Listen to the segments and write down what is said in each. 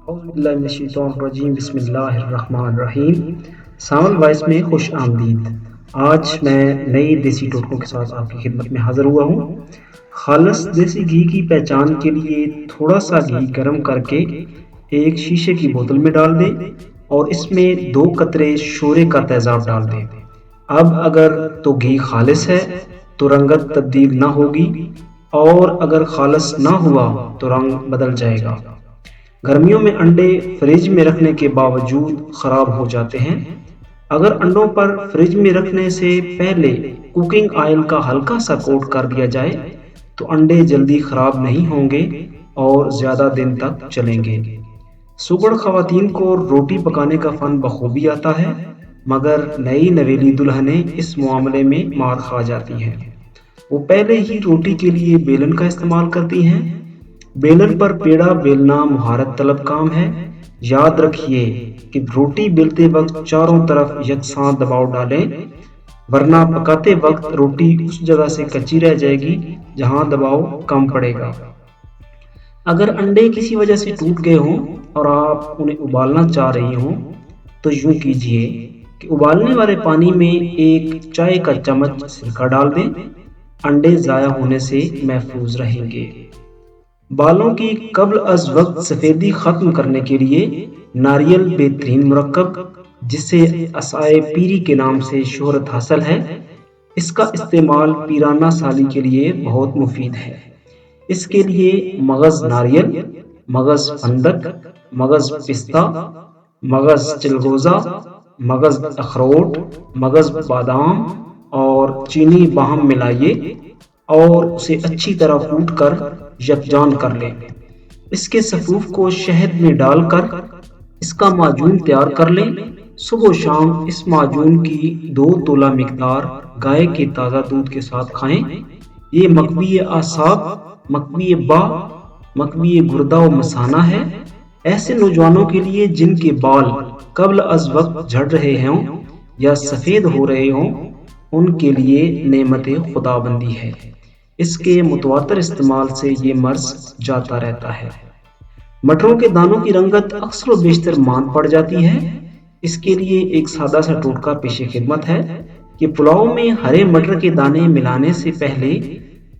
اعوذ باللہ من الشیطان الرجیم، بسم اللہ الرحمن الرحیم۔ ساون وائس میں خوش آمدید۔ آج میں نئی دیسی ٹوٹکوں کے ساتھ آپ کی خدمت میں حاضر ہوا ہوں۔ خالص دیسی گھی کی پہچان کے لیے تھوڑا سا گھی گرم کر کے ایک شیشے کی بوتل میں ڈال دیں اور اس میں 2 قطرے شورے کا تیزاب ڈال دیں۔ اب اگر تو گھی خالص ہے تو رنگت تبدیل نہ ہوگی، اور اگر خالص نہ ہوا تو رنگ بدل جائے گا۔ گرمیوں میں انڈے فریج میں رکھنے کے باوجود خراب ہو جاتے ہیں۔ اگر انڈوں پر فریج میں رکھنے سے پہلے کوکنگ آئل کا ہلکا سا کوٹ کر دیا جائے تو انڈے جلدی خراب نہیں ہوں گے اور زیادہ دن تک چلیں گے۔ سگڑ خواتین کو روٹی پکانے کا فن بخوبی آتا ہے، مگر نئی نویلی دلہنیں اس معاملے میں مار کھا جاتی ہیں۔ وہ پہلے ہی روٹی کے لیے بیلن کا استعمال کرتی ہیں۔ بیلن پر پیڑا بیلنا مہارت طلب کام ہے۔ یاد رکھیے کہ روٹی بیلتے وقت چاروں طرف یکساں دباؤ ڈالیں، ورنہ پکاتے وقت روٹی اس جگہ سے کچی رہ جائے گی جہاں دباؤ کم پڑے گا۔ اگر انڈے کسی وجہ سے ٹوٹ گئے ہوں اور آپ انہیں ابالنا چاہ رہی ہوں تو یوں کیجیے کہ ابالنے والے پانی میں 1 چائے کا چمچ سرکہ ڈال دیں۔ انڈے ضائع ہونے سے محفوظ رہیں گے۔ بالوں کی قبل از وقت سفیدی ختم کرنے کے لیے ناریل بہترین مرکب، جسے عصائے پیری کے نام سے شہرت حاصل ہے، اس کا استعمال پیرانہ سالی کے لیے بہت مفید ہے۔ اس کے لیے مغز ناریل، مغز فندق، مغز پستہ، مغز چلگوزہ، مغز اخروٹ، مغز بادام اور چینی باہم ملائیے اور اسے اچھی طرح کوٹ کر یکجان کر لیں۔ اس کے صفوف کو شہد میں ڈال کر اس کا معجون تیار کر لیں۔ صبح و شام اس معجون کی 2 تولہ مقدار گائے کے تازہ دودھ کے ساتھ کھائیں۔ یہ مقوی اعصاب، مقوی باہ، مقوی گردہ و مثانہ ہے۔ ایسے نوجوانوں کے لیے جن کے بال قبل از وقت جھڑ رہے ہوں یا سفید ہو رہے ہوں، ان کے لیے نعمت خدا بندی ہے۔ اس کے متواتر استعمال سے یہ مرض جاتا رہتا ہے۔ مٹروں کے دانوں کی رنگت اکثر و بیشتر ماند پڑ جاتی ہے۔ اس کے لیے ایک سادہ سا ٹوٹکا پیش خدمت ہے کہ پلاؤ میں ہرے مٹر کے دانے ملانے سے پہلے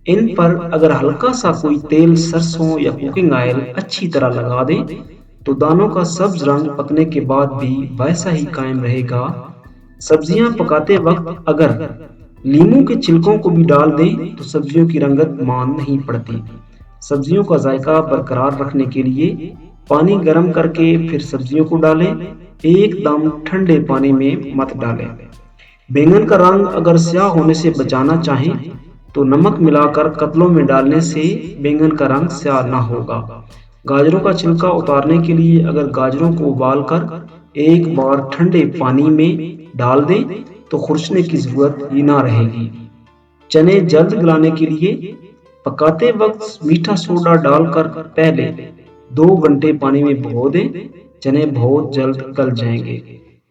ان پر اگر ہلکا سا کوئی تیل سرسوں یا کوکنگ آئل اچھی طرح لگا دیں تو دانوں کا سبز رنگ پکنے کے بعد بھی ویسا ہی قائم رہے گا۔ سبزیاں پکاتے وقت اگر لیموں کے چھلکوں کو بھی ڈال دیں تو سبزیوں کی رنگت ماند نہیں پڑتی۔ سبزیوں کا ذائقہ برقرار رکھنے کے لیے پانی گرم کر کے پھر سبزیوں کو ڈالیں، ایک دم ٹھنڈے پانی میں مت ڈالیں۔ بینگن کا رنگ اگر سیاہ ہونے سے بچانا چاہیں تو نمک ملا کر قطلوں میں ڈالنے سے بینگن کا رنگ سیاہ نہ ہوگا۔ گاجروں کا چھلکا اتارنے کے لیے اگر گاجروں کو ابال کر ایک بار ٹھنڈے پانی میں ڈال دیں تو خرچنے کی ضرورت ہی نہ رہے گی۔ چنے جلد گلانے کے لیے پکاتے وقت میٹھا سوڈا ڈال کر پہلے 2 گھنٹے پانی میں بھگو دیں، چنے بہت جلد گل جائیں گے۔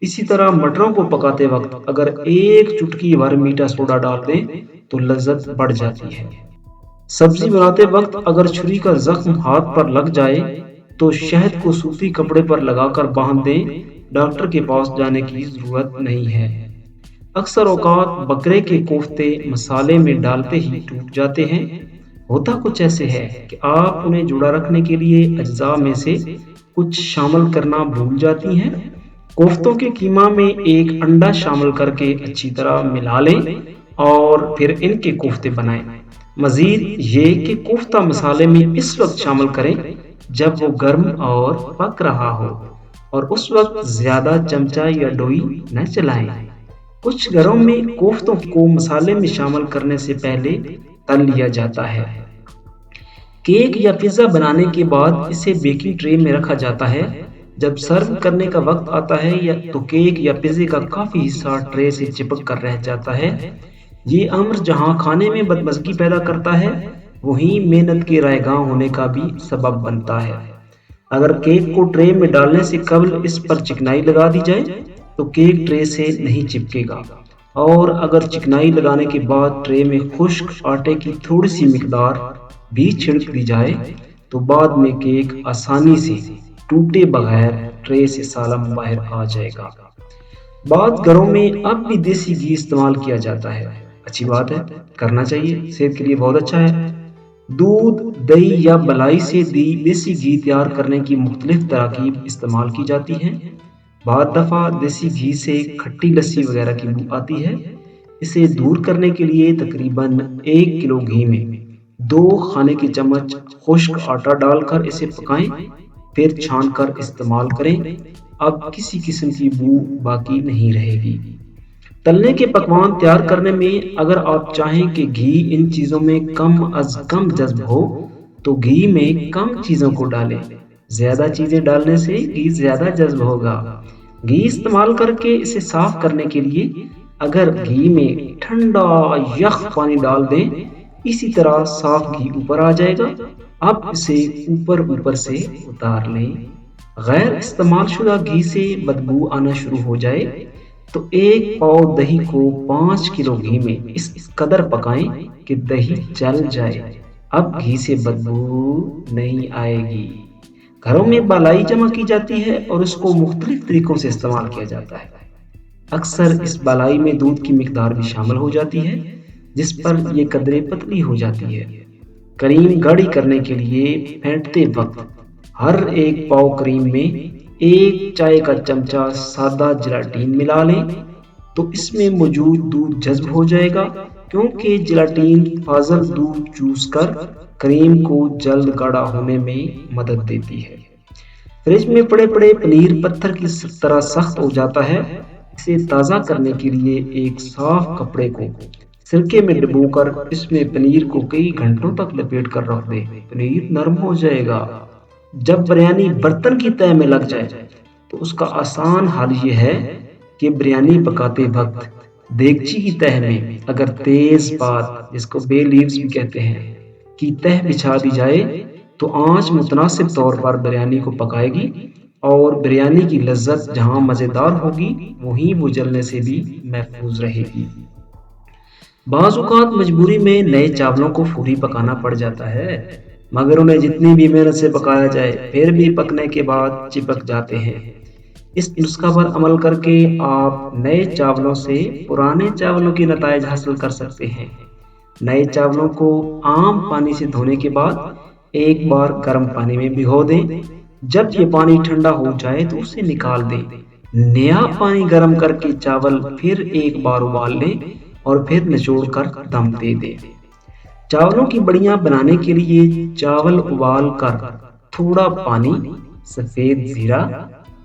اسی طرح مٹروں کو پکاتے وقت اگر 1 چٹکی بھر میٹھا سوڈا ڈال دیں تو لذت بڑھ جاتی ہے۔ سبزی بناتے وقت اگر چھری کا زخم ہاتھ پر لگ جائے تو شہد کو سوتی کپڑے پر لگا کر باندھ دیں، ڈاکٹر کے پاس جانے کی ضرورت نہیں ہے۔ اکثر اوقات بکرے کے کوفتے مسالے میں ڈالتے ہی ٹوٹ جاتے ہیں۔ ہوتا کچھ ایسے ہے کہ آپ انہیں جڑا رکھنے کے لیے اجزاء میں سے کچھ شامل کرنا بھول جاتی ہیں۔ کوفتوں کے کیما میں 1 انڈا شامل کر کے اچھی طرح ملا لیں اور پھر ان کے کوفتے بنائیں۔ مزید یہ کہ کوفتہ مسالے میں اس وقت شامل کریں جب وہ گرم اور پک رہا ہو، اور اس وقت زیادہ چمچہ یا ڈوئی نہ چلائیں۔ کچھ گھروں میں کوفتوں کو مسالے میں شامل کرنے سے پہلے تل لیا جاتا ہے۔ کیک یا پیزا بنانے کے بعد اسے بیکنگ ٹرے میں رکھا جاتا ہے۔ جب سرو کرنے کا وقت آتا ہے تو کیک یا پیزے کا کافی حصہ ٹرے سے چپک کر رہ جاتا ہے۔ یہ امر جہاں کھانے میں بدمزگی پیدا کرتا ہے، وہیں محنت کے رائگاں ہونے کا بھی سبب بنتا ہے۔ اگر کیک کو ٹرے میں ڈالنے سے قبل اس پر چکنائی لگا دی جائے تو کیک ٹرے سے نہیں چپکے گا، اور اگر چکنائی لگانے کے بعد ٹرے میں خشک آٹے کی تھوڑی سی مقدار بھی چھڑک دی جائے تو بعد میں کیک آسانی سے ٹوٹے بغیر ٹرے سے سالم باہر آ جائے گا۔ بعض گھروں میں اب بھی دیسی گھی استعمال کیا جاتا ہے، اچھی بات ہے، کرنا چاہیے، صحت کے لیے بہت اچھا ہے۔ دودھ، دہی یا ملائی سے دیسی گھی تیار کرنے کی مختلف تراکیب استعمال کی جاتی ہیں۔ بعض دفعہ دیسی گھی سے کھٹی لسی وغیرہ کی بو آتی ہے۔ اسے دور کرنے کے لیے تقریباً 1 کلو گھی میں 2 کھانے کے چمچ خشک آٹا ڈال کر اسے پکائیں، پھر چھان کر استعمال کریں۔ اب کسی قسم کی بو باقی نہیں رہے گی۔ تلنے کے پکوان تیار کرنے میں اگر آپ چاہیں کہ گھی ان چیزوں میں کم از کم جذب ہو تو گھی میں کم چیزوں کو ڈالیں۔ زیادہ چیزیں ڈالنے سے گھی زیادہ جذب ہوگا۔ گھی استعمال کر کے اسے صاف کرنے کے لیے اگر گھی میں ٹھنڈا یخ پانی ڈال دیں، اسی طرح صاف گھی اوپر آ جائے گا۔ اب اسے اوپر سے اتار لیں۔ غیر استعمال شدہ گھی سے بدبو آنا شروع ہو جائے تو 1 پاؤ دہی کو 5 کلو گھی میں اس قدر پکائیں کہ دہی جل جائے۔ اب گھی سے بدبو نہیں آئے گی۔ گھروں میں بالائی جمع کی جاتی ہے اور اس کو مختلف طریقوں سے استعمال کیا جاتا ہے۔ اکثر اس بالائی میں دودھ کی مقدار بھی شامل ہو جاتی ہے، جس پر یہ قدرے پتلی ہو جاتی ہے۔ کریم گاڑھی کرنے کے لیے پھینٹتے وقت ہر 1 پاؤ کریم میں 1 چائے کا چمچہ سادہ جیلاٹین ملا لیں تو اس میں موجود دودھ جذب ہو جائے گا، کیونکہ جیلاٹین فاضل دودھ چوس کر کریم کو جلد گاڑھا ہونے میں مدد دیتی ہے۔ فریج میں پڑے پڑے پنیر پتھر کی طرح سخت ہو جاتا ہے۔ اسے تازہ کرنے کے لیے ایک صاف کپڑے کو سرکے میں ڈبو کر اس میں پنیر کو کئی گھنٹوں تک لپیٹ کر رکھ دے، پنیر نرم ہو جائے گا۔ جب بریانی برتن کی تہہ میں لگ جائے تو اس کا آسان حل یہ ہے کہ بریانی پکاتے وقت دیگچی کی تہہ میں اگر تیز پات، جس کو بے لیوز بھی کہتے ہیں، کی تہہ بچھا دی جائے تو آنچ متناسب طور پر بریانی کو پکائے گی اور بریانی کی لذت جہاں مزیدار ہوگی وہیں وہ جلنے سے بھی محفوظ رہے گی۔ بعض اوقات مجبوری میں نئے چاولوں کو فوری پکانا پڑ جاتا ہے، مگر انہیں جتنی بھی محنت سے پکایا جائے پھر بھی پکنے کے بعد چپک جاتے ہیں۔ اس نسخہ پر عمل کر کے آپ نئے چاولوں سے پرانے چاولوں کے نتائج حاصل کر سکتے ہیں۔ نئے چاولوں کو عام پانی سے دھونے کے بعد ایک بار گرم پانی میں بھگو دیں۔ جب یہ پانی ٹھنڈا ہو جائے تو اسے نکال دیں۔ نیا پانی گرم کر کے چاول پھر ایک بار ابال لیں اور پھر نچوڑ کر دم دے دیں۔ چاولوں کی بڑیاں بنانے کے لیے چاول ابال کر تھوڑا پانی، سفید زیرہ،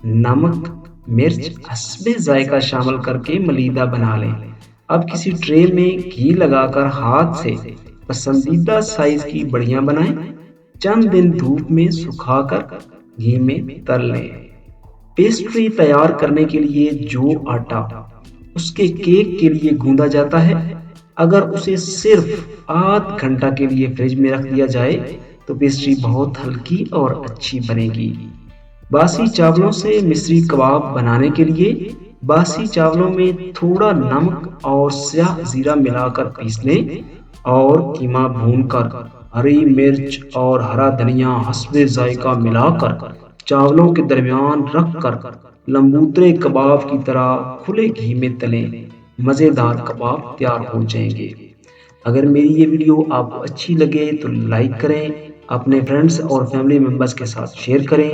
نمک، مرچ حسب ذائقہ شامل کر کے ملیدہ بنا لیں۔ اب کسی ٹرے میں گھی لگا کر ہاتھ سے پسندیدہ سائز کی بڑیاں بنائیں۔ چند دن دھوپ میں سکھا کر گھی میں تل لیں۔ پیسٹری تیار کرنے کے لیے جو آٹا اس کے کیک کے لیے گوندا جاتا ہے، اگر اسے صرف آدھ گھنٹہ کے لیے فریج میں رکھ دیا جائے تو پیسٹری بہت ہلکی اور اچھی بنے گی۔ باسی چاولوں سے مصری کباب بنانے کے لیے باسی چاولوں میں تھوڑا نمک اور سیاہ زیرہ ملا کر پیس لیں اور قیمہ بھون کر ہری مرچ اور ہرا دھنیا حسب ذائقہ ملا کر چاولوں کے درمیان رکھ کر لمبوترے کباب کی طرح کھلے گھی میں تلیں۔ مزیدار کباب تیار ہو جائیں گے۔ اگر میری یہ ویڈیو آپ کو اچھی لگے تو لائک کریں، اپنے فرینڈز اور فیملی ممبرز کے ساتھ شیئر کریں۔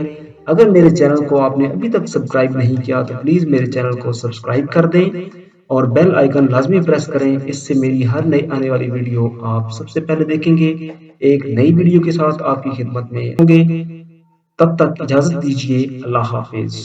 اگر میرے چینل کو آپ نے ابھی تک سبسکرائب نہیں کیا تو پلیز میرے چینل کو سبسکرائب کر دیں اور بیل آئیکن لازمی پریس کریں، اس سے میری ہر نئی آنے والی ویڈیو آپ سب سے پہلے دیکھیں گے۔ ایک نئی ویڈیو کے ساتھ آپ کی خدمت میں ہوں گے، تب تک اجازت دیجیے، اللہ حافظ۔